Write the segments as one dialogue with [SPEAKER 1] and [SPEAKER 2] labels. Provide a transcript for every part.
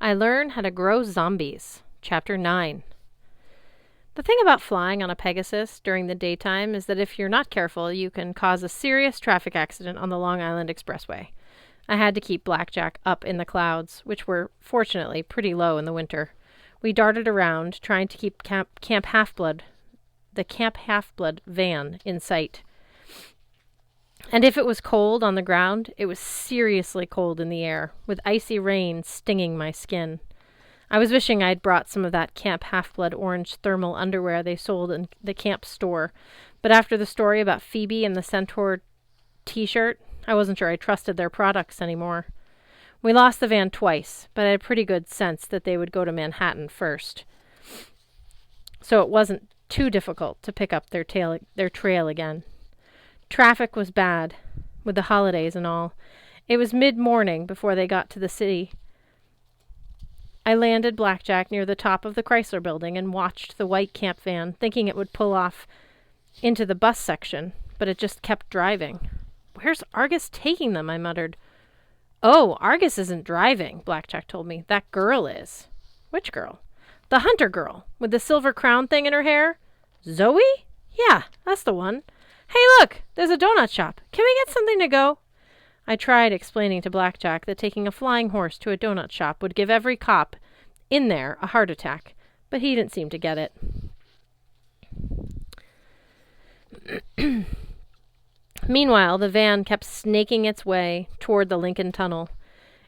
[SPEAKER 1] I Learn How to Grow Zombies, Chapter 9. The thing about flying on a Pegasus during the daytime is that if you're not careful, you can cause a serious traffic accident on the Long Island Expressway. I had to keep Blackjack up in the clouds, which were, fortunately, pretty low in the winter. We darted around, trying to keep the Camp Half-Blood van in sight. And if it was cold on the ground, it was seriously cold in the air, with icy rain stinging my skin. I was wishing I'd brought some of that Camp Half-Blood orange thermal underwear they sold in the camp store, but after the story about Phoebe and the Centaur t-shirt, I wasn't sure I trusted their products anymore. We lost the van twice, but I had pretty good sense that they would go to Manhattan first. So it wasn't too difficult to pick up their trail again. Traffic was bad, with the holidays and all. It was mid-morning before they got to the city. I landed Blackjack near the top of the Chrysler Building and watched the white camp van, thinking it would pull off into the bus section, but it just kept driving. "Where's Argus taking them?" I muttered. "Oh, Argus isn't driving," Blackjack told me. "That girl is." "Which girl?" "The hunter girl, with the silver crown thing in her hair." "Zoe?" "Yeah, that's the one. Hey, look, there's a donut shop. Can we get something to go?" I tried explaining to Blackjack that taking a flying horse to a donut shop would give every cop in there a heart attack, but he didn't seem to get it. Meanwhile, the van kept snaking its way toward the Lincoln Tunnel.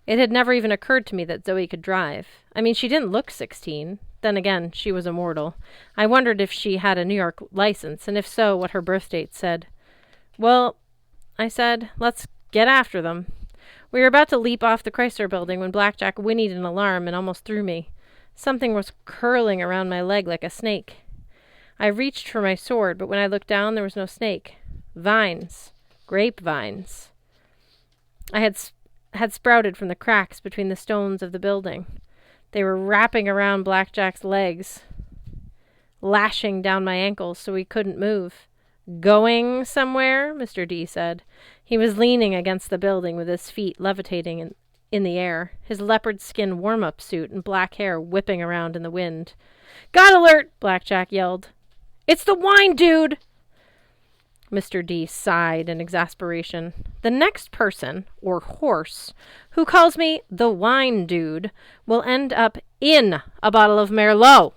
[SPEAKER 1] It had never even occurred to me that Zoe could drive. I mean, she didn't look 16. Then again, she was immortal. I wondered if she had a New York license, and if so, what her birth date said. "Well," I said, "let's get after them." We were about to leap off the Chrysler Building when Blackjack whinnied an alarm and almost threw me. Something was curling around my leg like a snake. I reached for my sword, but when I looked down, there was no snake. Vines. Grapevines. I had sprouted from the cracks between the stones of the building. They were wrapping around Blackjack's legs, lashing down my ankles so he couldn't move. "Going somewhere?" Mr. D said. He was leaning against the building with his feet levitating in the air, his leopard skin warm-up suit and black hair whipping around in the wind. "God alert!" Blackjack yelled. "It's the wine dude!" Mr. D sighed in exasperation. "The next person, or horse, who calls me the wine dude will end up in a bottle of Merlot."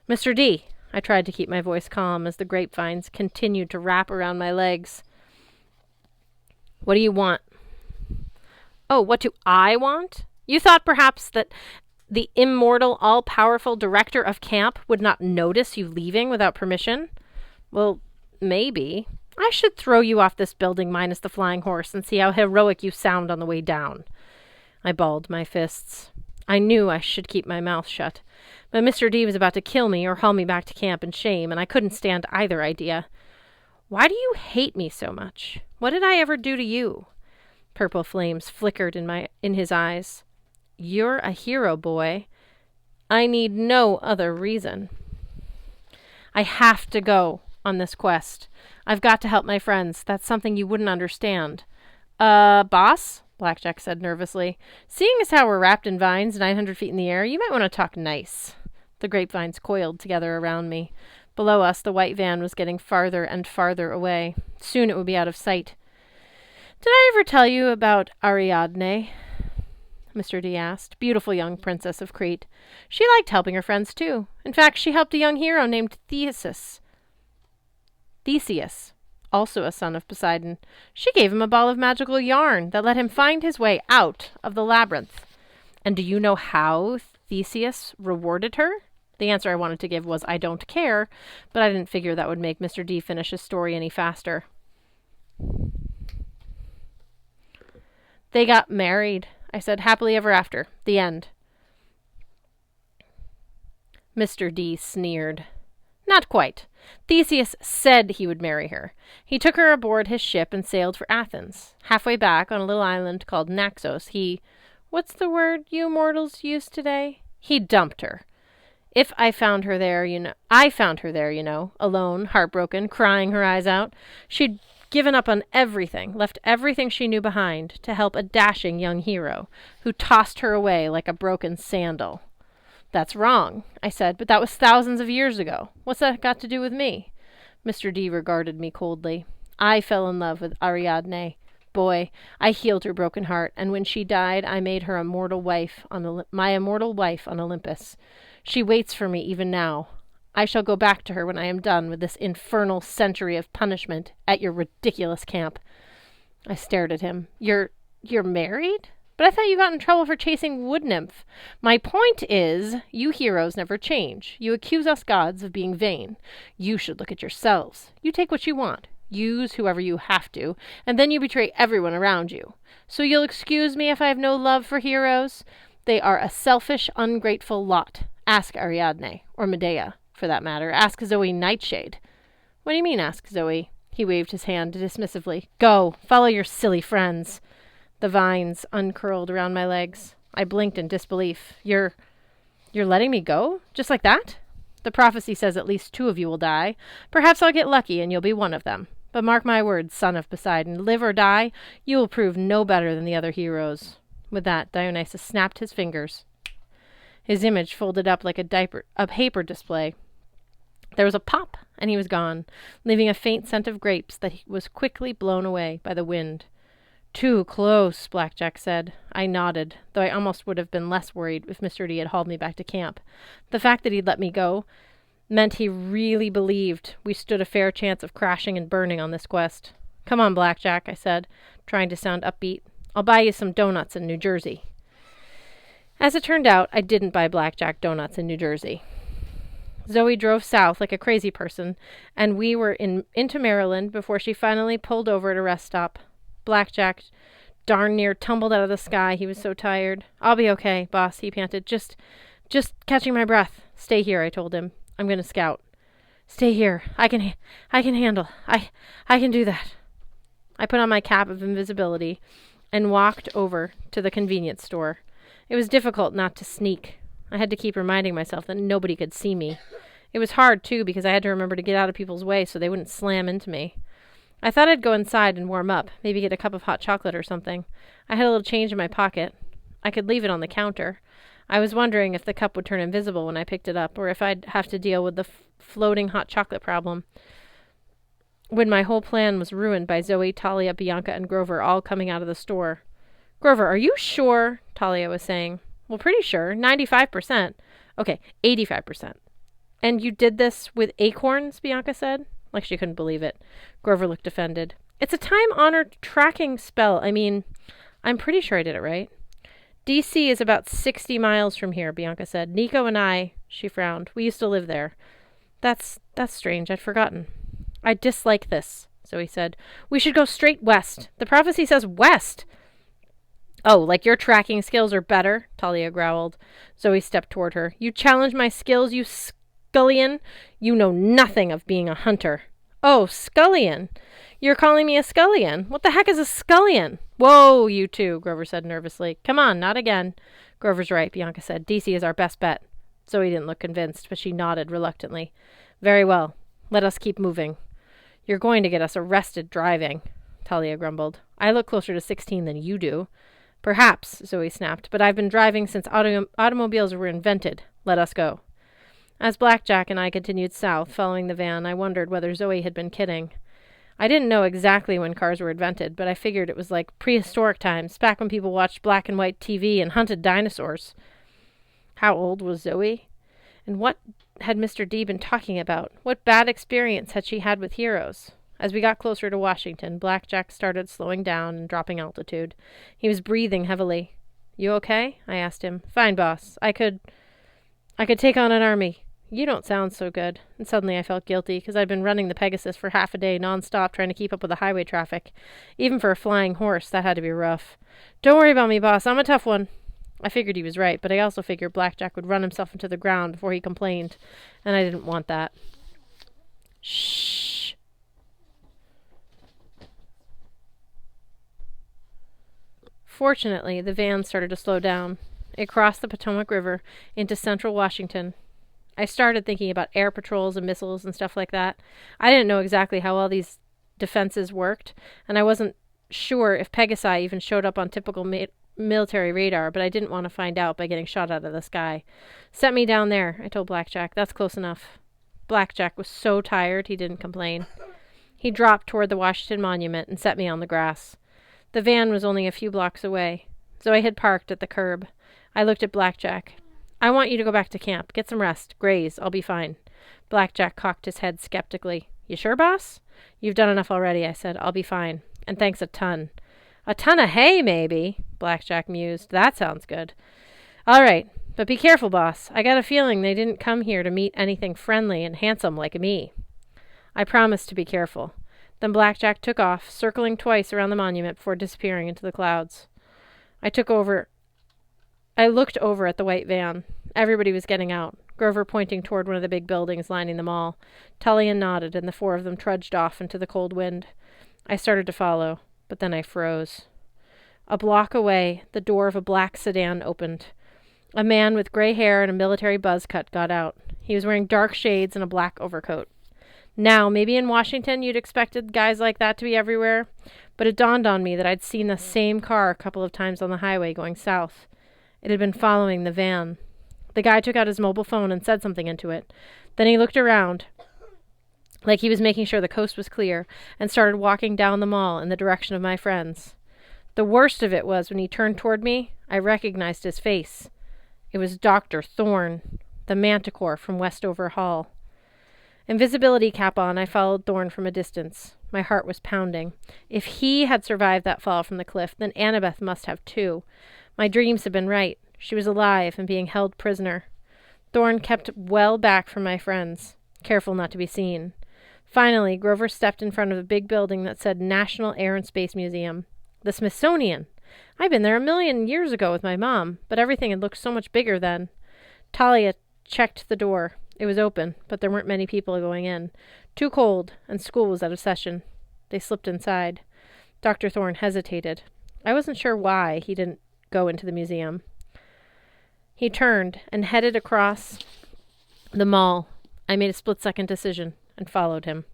[SPEAKER 1] "Mr. D," I tried to keep my voice calm as the grapevines continued to wrap around my legs. "What do you want?" "Oh, what do I want? You thought perhaps that the immortal, all-powerful director of camp would not notice you leaving without permission? Well, maybe. I should throw you off this building minus the flying horse and see how heroic you sound on the way down." I balled my fists. I knew I should keep my mouth shut, but Mr. D was about to kill me or haul me back to camp in shame, and I couldn't stand either idea. "Why do you hate me so much? What did I ever do to you?" Purple flames flickered in his eyes. "You're a hero, boy. I need no other reason. I have to go on this quest. I've got to help my friends. That's something you wouldn't understand." Boss?" Blackjack said nervously. "Seeing as how we're wrapped in vines 900 feet in the air, you might want to talk nice." The grapevines coiled together around me. Below us, the white van was getting farther and farther away. Soon it would be out of sight. "Did I ever tell you about Ariadne?" Mr. D asked. "Beautiful young princess of Crete. She liked helping her friends, too. In fact, she helped a young hero named Theseus, also a son of Poseidon. She gave him a ball of magical yarn that let him find his way out of the labyrinth. And do you know how Theseus rewarded her?" The answer I wanted to give was, "I don't care," but I didn't figure that would make Mr. D finish his story any faster. "They got married," I said, "happily ever after. The end." Mr. D sneered. "Not quite. Theseus said he would marry her. He took her aboard his ship and sailed for Athens. Halfway back, on a little island called Naxos, what's the word you mortals use today? He dumped her. I found her there, alone, heartbroken, crying her eyes out. She'd given up on everything, left everything she knew behind to help a dashing young hero who tossed her away like a broken sandal. That's wrong, I said, but that was thousands of years ago. What's that got to do with me? Mr. D regarded me coldly. I fell in love with Ariadne. Boy, I healed her broken heart, and when she died, I made her my immortal wife on Olympus. She waits for me even now. I shall go back to her when I am done with this infernal century of punishment at your ridiculous camp. I stared at him. You're married? But I thought you got in trouble for chasing Wood Nymph. My point is, you heroes never change. You accuse us gods of being vain. You should look at yourselves. You take what you want. Use whoever you have to, and then you betray everyone around you. So you'll excuse me if I have no love for heroes? They are a selfish, ungrateful lot. Ask Ariadne, or Medea, for that matter. Ask Zoe Nightshade. What do you mean, ask Zoe? He waved his hand dismissively. Go, follow your silly friends. The vines uncurled around my legs. I blinked in disbelief. You're letting me go? Just like that? The prophecy says at least 2 of you will die. Perhaps I'll get lucky and you'll be one of them. But mark my words, son of Poseidon, live or die, you will prove no better than the other heroes. With that, Dionysus snapped his fingers. His image folded up like a paper display. There was a pop, and he was gone, leaving a faint scent of grapes that was quickly blown away by the wind. Too close, Blackjack said. I nodded, though I almost would have been less worried if Mr. D had hauled me back to camp. The fact that he'd let me go meant he really believed we stood a fair chance of crashing and burning on this quest. Come on, Blackjack, I said, trying to sound upbeat. I'll buy you some donuts in New Jersey. As it turned out, I didn't buy Blackjack donuts in New Jersey. Zoe drove south like a crazy person, and we were into Maryland before she finally pulled over at a rest stop. Blackjack darn near tumbled out of the sky. He was so tired. I'll be okay, boss, he panted. Just catching my breath. Stay here, I told him. I'm going to scout. Stay here. I can handle. I can do that. I put on my cap of invisibility and walked over to the convenience store. It was difficult not to sneak. I had to keep reminding myself that nobody could see me. It was hard, too, because I had to remember to get out of people's way so they wouldn't slam into me. I thought I'd go inside and warm up, maybe get a cup of hot chocolate or something. I had a little change in my pocket. I could leave it on the counter. I was wondering if the cup would turn invisible when I picked it up, or if I'd have to deal with the floating hot chocolate problem. When my whole plan was ruined by Zoe, Talia, Bianca, and Grover all coming out of the store. Grover, are you sure? Talia was saying. Well, pretty sure. 95%. Okay, 85%. And you did this with acorns, Bianca said. Like she couldn't believe it. Grover looked offended. It's a time-honored tracking spell. I mean, I'm pretty sure I did it right. D.C. is about 60 miles from here, Bianca said. Nico and I, she frowned, we used to live there. That's strange. I'd forgotten. I dislike this, Zoe said. We should go straight west. The prophecy says west. Oh, like your tracking skills are better? Talia growled. Zoe stepped toward her. You challenge my skills, you scullion? You know nothing of being a hunter. Oh, scullion. You're calling me a scullion? What the heck is a scullion? Whoa, you two, Grover said nervously. Come on, not again. Grover's right, Bianca said. DC is our best bet. Zoe didn't look convinced, but she nodded reluctantly. Very well. Let us keep moving. You're going to get us arrested driving, Talia grumbled. I look closer to 16 than you do. Perhaps, Zoe snapped, but I've been driving since automobiles were invented. Let us go. As Blackjack and I continued south, following the van, I wondered whether Zoe had been kidding. I didn't know exactly when cars were invented, but I figured it was like prehistoric times, back when people watched black and white TV and hunted dinosaurs. How old was Zoe? And what had Mr. D been talking about? What bad experience had she had with heroes? As we got closer to Washington, Blackjack started slowing down and dropping altitude. He was breathing heavily. You okay? I asked him. Fine, boss. I could take on an army. You don't sound so good. And suddenly I felt guilty, because I'd been running the Pegasus for half a day nonstop trying to keep up with the highway traffic. Even for a flying horse, that had to be rough. Don't worry about me, boss. I'm a tough one. I figured he was right, but I also figured Blackjack would run himself into the ground before he complained, and I didn't want that. Shh. Fortunately, the van started to slow down. It crossed the Potomac River into central Washington. I started thinking about air patrols and missiles and stuff like that. I didn't know exactly how all these defenses worked, and I wasn't sure if Pegasi even showed up on typical military radar, but I didn't want to find out by getting shot out of the sky. Set me down there, I told Blackjack. That's close enough. Blackjack was so tired he didn't complain. He dropped toward the Washington Monument and set me on the grass. The van was only a few blocks away. Zoe had parked at the curb. I looked at Blackjack. I want you to go back to camp. Get some rest. Graze. I'll be fine. Blackjack cocked his head skeptically. You sure, boss? You've done enough already, I said. I'll be fine. And thanks a ton. A ton of hay, maybe, Blackjack mused. That sounds good. All right, but be careful, boss. I got a feeling they didn't come here to meet anything friendly and handsome like me. I promised to be careful. Then Blackjack took off, circling twice around the monument before disappearing into the clouds. I looked over at the white van. Everybody was getting out, Grover pointing toward one of the big buildings lining the mall. Tullian nodded, and the four of them trudged off into the cold wind. I started to follow, but then I froze. A block away, the door of a black sedan opened. A man with gray hair and a military buzz cut got out. He was wearing dark shades and a black overcoat. Now, maybe in Washington you'd expected guys like that to be everywhere, but it dawned on me that I'd seen the same car a couple of times on the highway going south. It had been following the van. The guy took out his mobile phone and said something into it. Then he looked around, like he was making sure the coast was clear, and started walking down the mall in the direction of my friends. The worst of it was when he turned toward me, I recognized his face. It was Dr. Thorne, the manticore from Westover Hall. Invisibility cap on, I followed Thorne from a distance. My heart was pounding. If he had survived that fall from the cliff, then Annabeth must have too. My dreams had been right. She was alive and being held prisoner. Thorne kept well back from my friends, careful not to be seen. Finally, Grover stepped in front of a big building that said National Air and Space Museum. The Smithsonian! I'd been there 1,000,000 years ago with my mom, but everything had looked so much bigger then. Talia checked the door. It was open, but there weren't many people going in. Too cold, and school was out of session. They slipped inside. Dr. Thorne hesitated. I wasn't sure why he didn't go into the museum. He turned and headed across the mall. I made a split-second decision and followed him.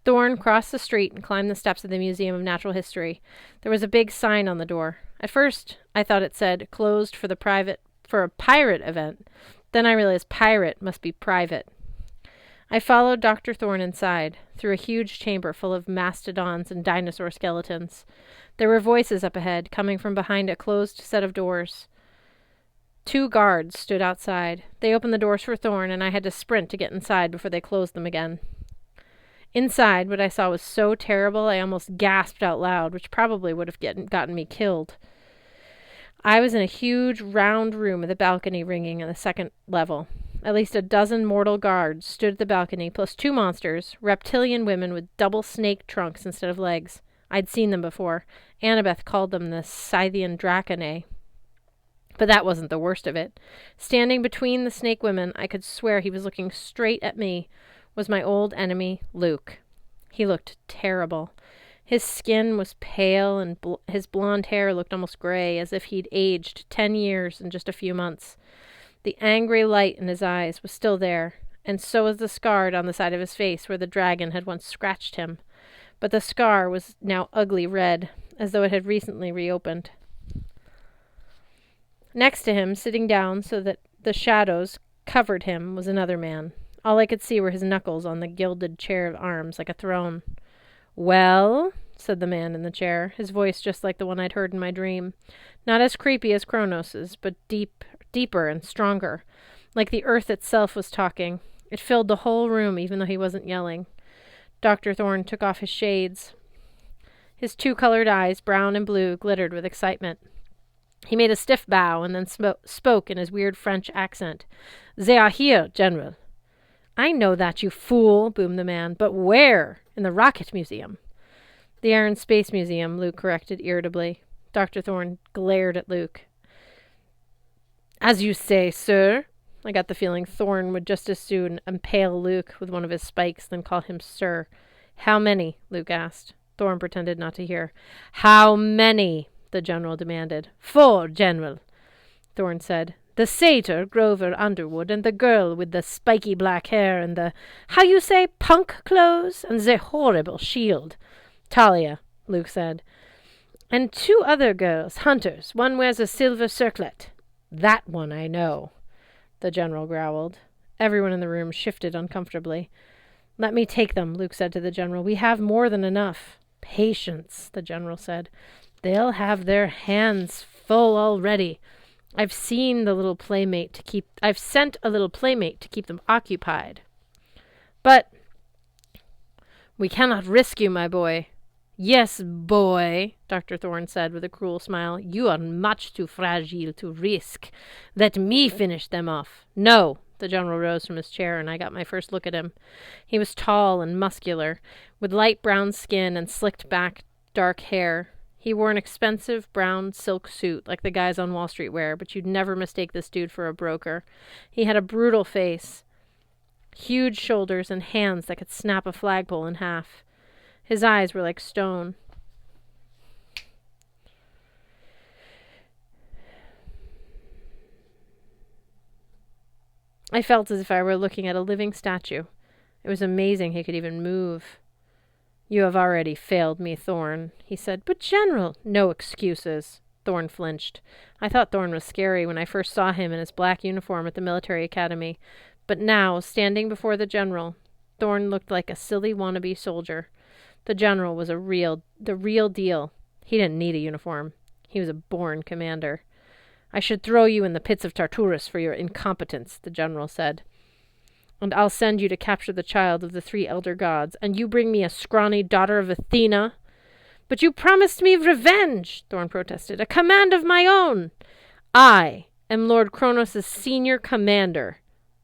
[SPEAKER 1] Thorne crossed the street and climbed the steps of the Museum of Natural History. There was a big sign on the door. At first, I thought it said, closed for a pirate event. Then I realized pirate must be private. I followed Dr. Thorne inside, through a huge chamber full of mastodons and dinosaur skeletons. There were voices up ahead, coming from behind a closed set of doors. 2 guards stood outside. They opened the doors for Thorne, and I had to sprint to get inside before they closed them again. Inside, what I saw was so terrible I almost gasped out loud, which probably would have gotten me killed. I was in a huge, round room with a balcony ringing on the second level. At least a dozen mortal guards stood at the balcony, plus 2 monsters, reptilian women with double snake trunks instead of legs. I'd seen them before. Annabeth called them the Scythian Draconae. But that wasn't the worst of it. Standing between the snake women, I could swear he was looking straight at me, was my old enemy, Luke. He looked terrible. His skin was pale, and his blonde hair looked almost gray, as if he'd aged 10 years in just a few months. The angry light in his eyes was still there, and so was the scar on the side of his face where the dragon had once scratched him. But the scar was now ugly red, as though it had recently reopened. Next to him, sitting down so that the shadows covered him, was another man. All I could see were his knuckles on the gilded chair of arms, like a throne. "Well," said the man in the chair, his voice just like the one I'd heard in my dream. Not as creepy as Kronos's, but deeper and stronger. Like the earth itself was talking. It filled the whole room, even though he wasn't yelling. Dr. Thorne took off his shades. His 2 colored eyes, brown and blue, glittered with excitement. He made a stiff bow and then spoke in his weird French accent. "They are here, General." "I know that, you fool," boomed the man. "But where? In the Rocket Museum." "The Air and Space Museum," Luke corrected irritably. Dr. Thorne glared at Luke. "As you say, sir." I got the feeling Thorne would just as soon impale Luke with one of his spikes than call him sir. "How many?" Luke asked. Thorne pretended not to hear. "How many?" the general demanded. "4, General," Thorne said. The satyr, Grover Underwood, and the girl with the spiky black hair and the, how you say, punk clothes, and the horrible shield. Talia, Luke said. And 2 other girls, hunters. One wears a silver circlet. That one I know, the general growled. Everyone in the room shifted uncomfortably. Let me take them, Luke said to the general. We have more than enough. Patience, the general said. They'll have their hands full already. I've sent a little playmate to keep them occupied. But we cannot risk you, my boy. Yes, boy, Dr. Thorne said with a cruel smile. You are much too fragile to risk. Let me finish them off. No. The general rose from his chair, and I got my first look at him. He was tall and muscular, with light brown skin and slicked back dark hair. He wore an expensive brown silk suit, like the guys on Wall Street wear, but you'd never mistake this dude for a broker. He had a brutal face, huge shoulders, and hands that could snap a flagpole in half. His eyes were like stone. I felt as if I were looking at a living statue. It was amazing he could even move. You have already failed me, Thorne, he said. But, General, no excuses. Thorne flinched. I thought Thorne was scary when I first saw him in his black uniform at the military academy. But now, standing before the general, Thorne looked like a silly wannabe soldier. The general was the real deal. He didn't need a uniform. He was a born commander. I should throw you in the pits of Tartarus for your incompetence, the general said. And I'll send you to capture the child of the 3 elder gods, and you bring me a scrawny daughter of Athena. But you promised me revenge, Thorne protested, a command of my own. I am Lord Kronos' senior commander,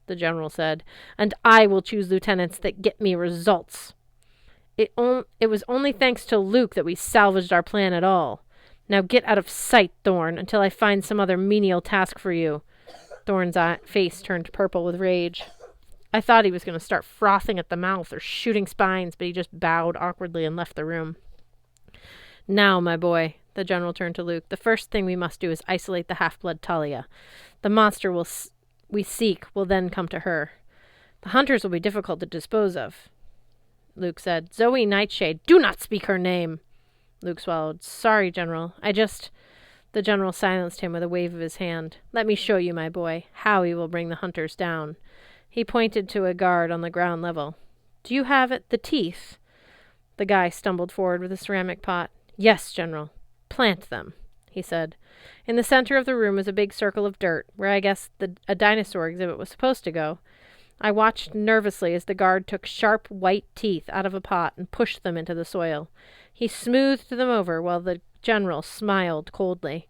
[SPEAKER 1] the general said, and I will choose lieutenants that get me results. It was only thanks to Luke that we salvaged our plan at all. Now get out of sight, Thorne, until I find some other menial task for you. Thorne's face turned purple with rage. I thought he was going to start frothing at the mouth or shooting spines, but he just bowed awkwardly and left the room. Now, my boy, the general turned to Luke, the first thing we must do is isolate the half-blood Talia. The monster we seek will then come to her. The hunters will be difficult to dispose of. Luke said, Zoe Nightshade, do not speak her name. Luke swallowed. Sorry, General. The general silenced him with a wave of his hand. Let me show you, my boy, how we will bring the hunters down. He pointed to a guard on the ground level. Do you have the teeth? The guy stumbled forward with a ceramic pot. Yes, General. Plant them, he said. In the center of the room was a big circle of dirt, where I guess a dinosaur exhibit was supposed to go. I watched nervously as the guard took sharp white teeth out of a pot and pushed them into the soil. He smoothed them over while the general smiled coldly.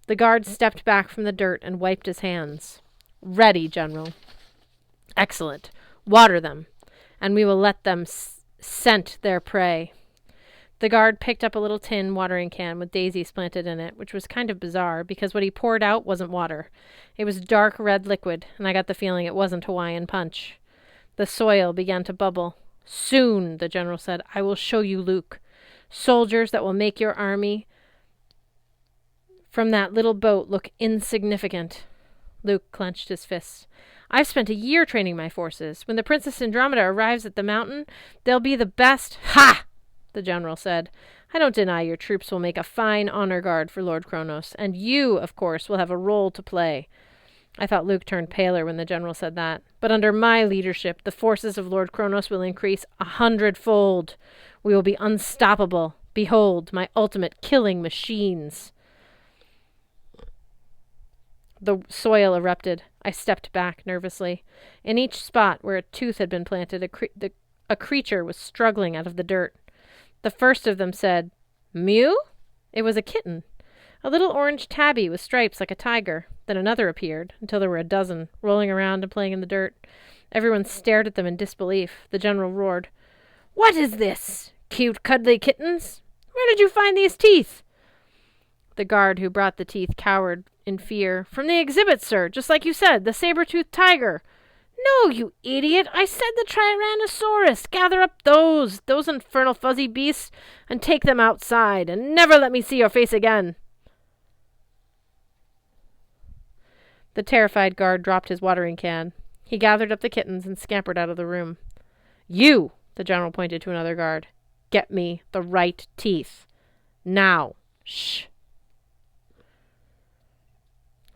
[SPEAKER 1] The guard stepped back from the dirt and wiped his hands. Ready, General. Excellent. Water them, and we will let them scent their prey. The guard picked up a little tin watering can with daisies planted in it, which was kind of bizarre because what he poured out wasn't water. It was dark red liquid, and I got the feeling it wasn't Hawaiian punch. The soil began to bubble. Soon, the general said, I will show you Luke. Soldiers that will make your army from that little boat look insignificant. Luke clenched his fists. I've spent a year training my forces. When the Princess Andromeda arrives at the mountain, they'll be the best. Ha! The general said. I don't deny your troops will make a fine honor guard for Lord Kronos, and you, of course, will have a role to play. I thought Luke turned paler when the general said that. But under my leadership, the forces of Lord Kronos will increase 100-fold. We will be unstoppable. Behold, my ultimate killing machines. The soil erupted. I stepped back nervously. In each spot where a tooth had been planted, a creature was struggling out of the dirt. The first of them said, Mew? It was a kitten. A little orange tabby with stripes like a tiger. Then another appeared, until there were a dozen, rolling around and playing in the dirt. Everyone stared at them in disbelief. The general roared, What is this? Cute, cuddly kittens? Where did you find these teeth? The guard who brought the teeth cowered in fear. From the exhibit, sir, just like you said, the saber-toothed tiger. No, you idiot! I said the Tyrannosaurus! Gather up those infernal fuzzy beasts, and take them outside, and never let me see your face again. The terrified guard dropped his watering can. He gathered up the kittens and scampered out of the room. You, the general pointed to another guard. Get me the right teeth. Now. Shh.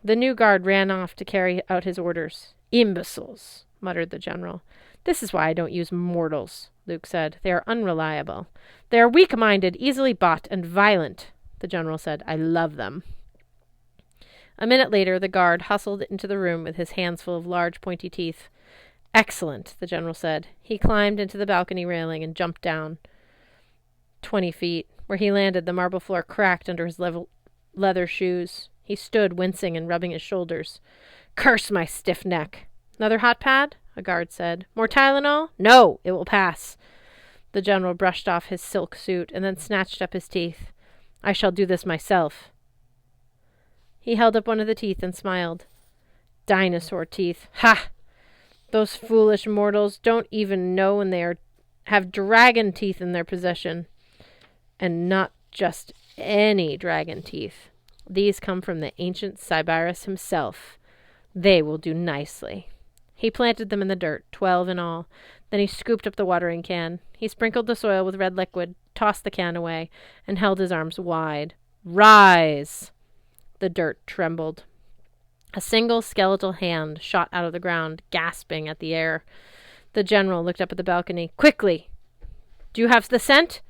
[SPEAKER 1] The new guard ran off to carry out his orders. Imbeciles, muttered the general. This is why I don't use mortals, Luke said. They are unreliable. They are weak-minded, easily bought, and violent, the general said. I love them. A minute later, the guard hustled into the room with his hands full of large, pointy teeth. Excellent, the general said. He climbed into the balcony railing and jumped down. 20 feet. Where he landed, the marble floor cracked under his leather shoes. He stood, wincing and rubbing his shoulders. Curse my stiff neck. Another hot pad? A guard said. More Tylenol? No, it will pass. The general brushed off his silk suit and then snatched up his teeth. I shall do this myself. He held up one of the teeth and smiled. Dinosaur teeth. Ha! Those foolish mortals don't even know when they have dragon teeth in their possession. And not just any dragon teeth. These come from the ancient Cybirus himself. They will do nicely. He planted them in the dirt, 12 in all. Then he scooped up the watering can. He sprinkled the soil with red liquid, tossed the can away, and held his arms wide. Rise! The dirt trembled. A single skeletal hand shot out of the ground, gasping at the air. The general looked up at the balcony. Quickly! Do you have the scent?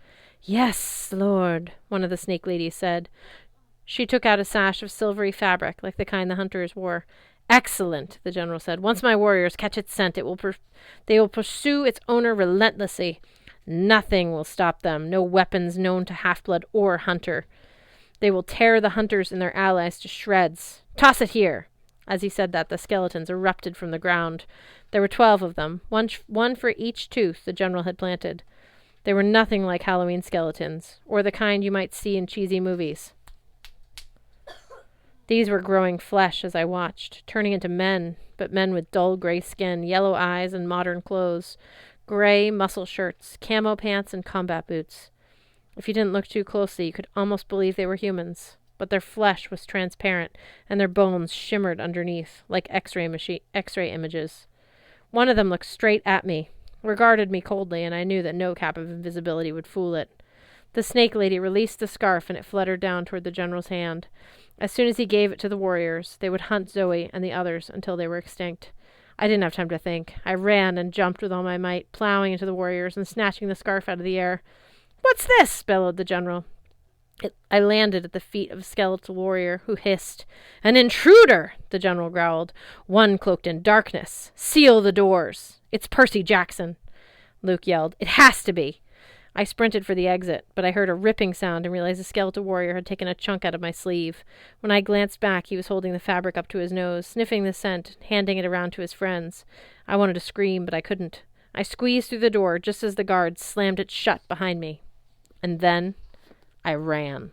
[SPEAKER 1] Yes, Lord, one of the snake ladies said. She took out a sash of silvery fabric, like the kind the hunters wore. Excellent, the general said. Once my warriors catch its scent, they will pursue its owner relentlessly. Nothing will stop them, no weapons known to half-blood or hunter. They will tear the hunters and their allies to shreds. Toss it here! As he said that, the skeletons erupted from the ground. There were 12 of them, one for each tooth the general had planted. They were nothing like Halloween skeletons, or the kind you might see in cheesy movies. These were growing flesh as I watched, turning into men, but men with dull gray skin, yellow eyes, and modern clothes. Gray muscle shirts, camo pants, and combat boots. If you didn't look too closely, you could almost believe they were humans, but their flesh was transparent, and their bones shimmered underneath, like X-ray images. One of them looked straight at me, regarded me coldly, and I knew that no cap of invisibility would fool it. The snake lady released the scarf, and it fluttered down toward the general's hand. As soon as he gave it to the warriors, they would hunt Zoe and the others until they were extinct. I didn't have time to think. I ran and jumped with all my might, plowing into the warriors and snatching the scarf out of the air. "What's this?" bellowed the general. I landed at the feet of a skeletal warrior, who hissed. "An intruder!" the general growled. "One cloaked in darkness. Seal the doors. It's Percy Jackson." Luke yelled. "It has to be." I sprinted for the exit, but I heard a ripping sound and realized the skeletal warrior had taken a chunk out of my sleeve. When I glanced back, he was holding the fabric up to his nose, sniffing the scent, handing it around to his friends. I wanted to scream, but I couldn't. I squeezed through the door just as the guard slammed it shut behind me. And then I ran.